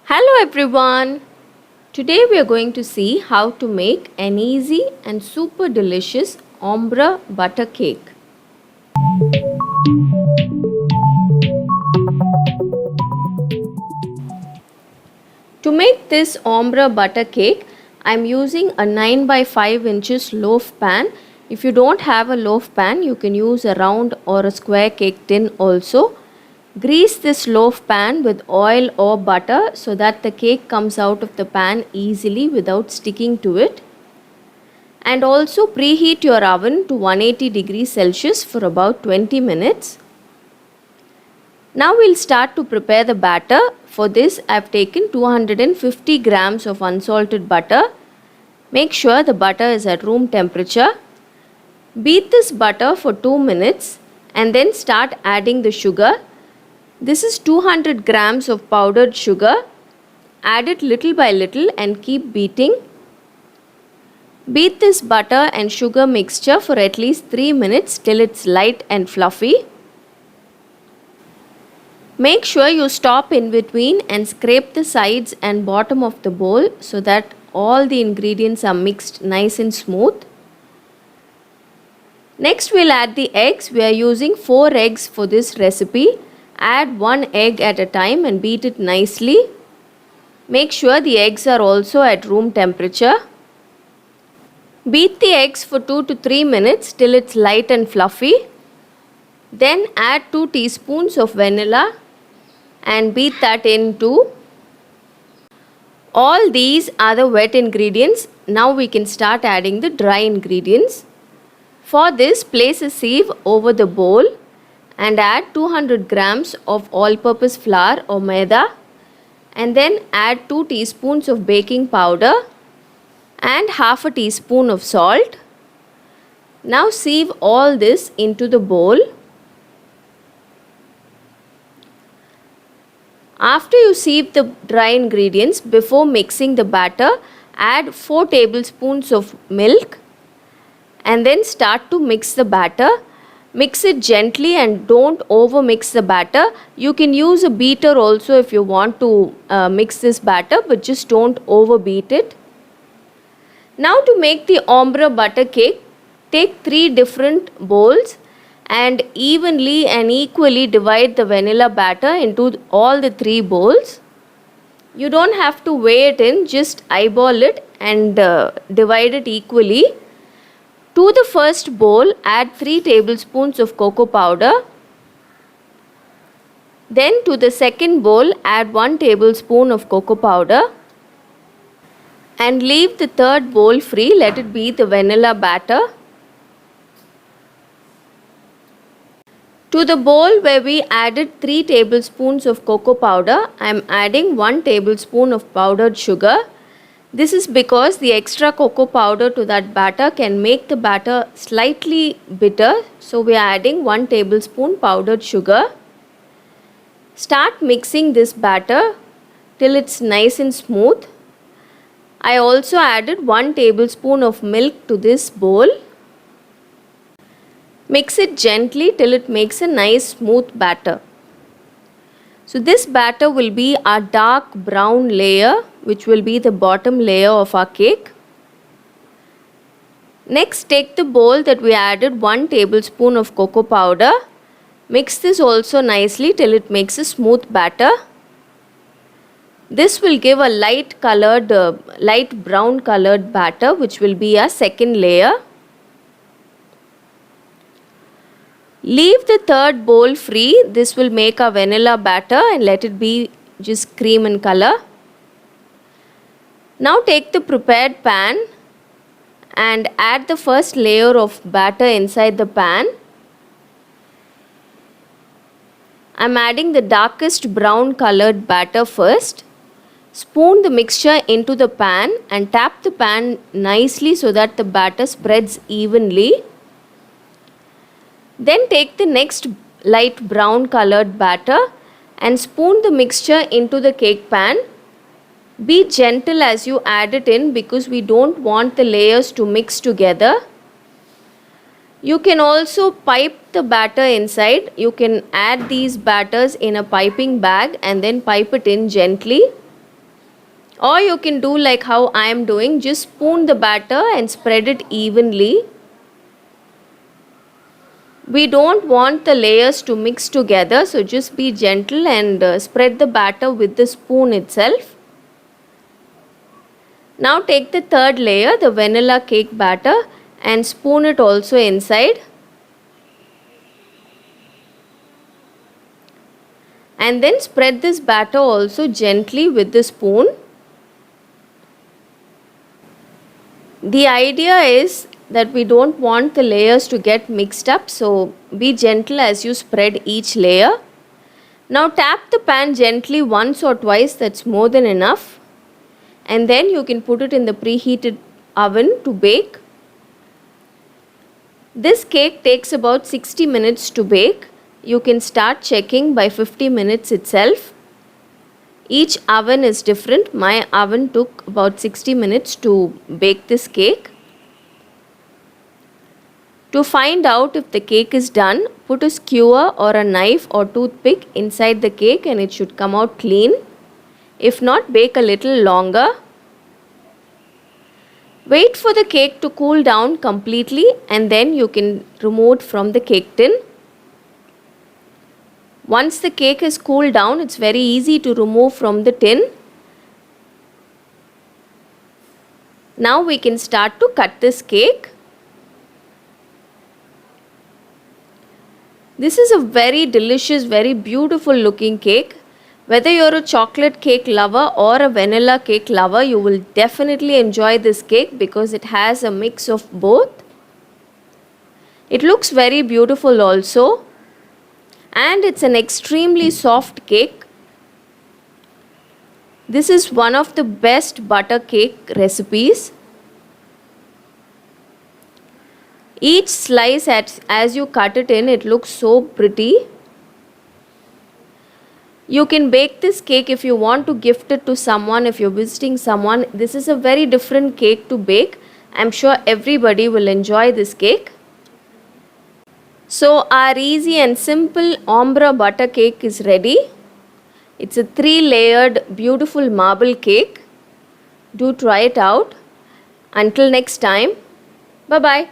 Hello everyone! Today we are going to see how to make an easy and super delicious ombre butter cake. To make this ombre butter cake, I am using a 9 by 5 inches loaf pan. If you don't have a loaf pan, you can use a round or a square cake tin also. Grease this loaf pan with oil or butter so that the cake comes out of the pan easily without sticking to it. And also preheat your oven to 180 degrees Celsius for about 20 minutes. Now we'll start to prepare the batter. For this I've taken 250 grams of unsalted butter. Make sure the butter is at room temperature. Beat this butter for 2 minutes and then start adding the sugar. This is 200 grams of powdered sugar. Add it little by little and keep beating. Beat this butter and sugar mixture for at least 3 minutes till it's light and fluffy. Make sure you stop in between and scrape the sides and bottom of the bowl so that all the ingredients are mixed nice and smooth. Next we'll add the eggs. We are using 4 eggs for this recipe. Add 1 egg at a time and beat it nicely. Make sure the eggs are also at room temperature. Beat the eggs for 2 to 3 minutes till it's light and fluffy. Then add 2 teaspoons of vanilla and beat that in too. All these are the wet ingredients. Now we can start adding the dry ingredients. For this, place a sieve over the bowl and add 200 grams of all-purpose flour or maida, and then add 2 teaspoons of baking powder and half a teaspoon of salt. Now sieve all this into the bowl. After you sieve the dry ingredients, before mixing the batter, add 4 tablespoons of milk and then start to mix the batter. Mix it gently and don't over mix the batter. You can use a beater also if you want to mix this batter, but just don't over beat it. Now to make the ombre butter cake, take 3 different bowls and evenly and equally divide the vanilla batter into all the 3 bowls. You don't have to weigh it in, just eyeball it and divide it equally. To the first bowl, add 3 tablespoons of cocoa powder. Then to the second bowl, add 1 tablespoon of cocoa powder. And leave the third bowl free, let it be the vanilla batter. To the bowl where we added 3 tablespoons of cocoa powder, I am adding 1 tablespoon of powdered sugar. This is because the extra cocoa powder to that batter can make the batter slightly bitter. So we are adding 1 tablespoon powdered sugar. Start mixing this batter till it's nice and smooth. I also added 1 tablespoon of milk to this bowl. Mix it gently till it makes a nice smooth batter. So this batter will be our dark brown layer, which will be the bottom layer of our cake. Next, take the bowl that we added 1 tablespoon of cocoa powder. Mix this also nicely till it makes a smooth batter. This will give a light brown colored batter, which will be our second layer. Leave the third bowl free. This will make a vanilla batter and let it be just cream in color. Now take the prepared pan and add the first layer of batter inside the pan. I am adding the darkest brown colored batter first. Spoon the mixture into the pan and tap the pan nicely so that the batter spreads evenly. Then take the next light brown colored batter and spoon the mixture into the cake pan. Be gentle as you add it in because we don't want the layers to mix together. You can also pipe the batter inside. You can add these batters in a piping bag and then pipe it in gently. Or you can do like how I am doing, just spoon the batter and spread it evenly. We don't want the layers to mix together, so just be gentle and spread the batter with the spoon itself. Now take the third layer, the vanilla cake batter, and spoon it also inside. And then spread this batter also gently with the spoon. The idea is that we don't want the layers to get mixed up, so be gentle as you spread each layer. Now tap the pan gently once or twice, that's more than enough. And then you can put it in the preheated oven to bake. This cake takes about 60 minutes to bake. You can start checking by 50 minutes itself. Each oven is different. My oven took about 60 minutes to bake this cake. To find out if the cake is done, put a skewer or a knife or toothpick inside the cake and it should come out clean. If not, bake a little longer. Wait for the cake to cool down completely and then you can remove it from the cake tin. Once the cake is cooled down, it's very easy to remove from the tin. Now we can start to cut this cake. This is a very delicious, very beautiful looking cake. Whether you're a chocolate cake lover or a vanilla cake lover, you will definitely enjoy this cake because it has a mix of both. It looks very beautiful also. And it's an extremely soft cake. This is one of the best butter cake recipes. Each slice as you cut it in, it looks so pretty. You can bake this cake if you want to gift it to someone, if you're visiting someone. This is a very different cake to bake. I'm sure everybody will enjoy this cake. So our easy and simple ombre butter cake is ready. It's a 3-layered beautiful marble cake. Do try it out. Until next time, bye-bye.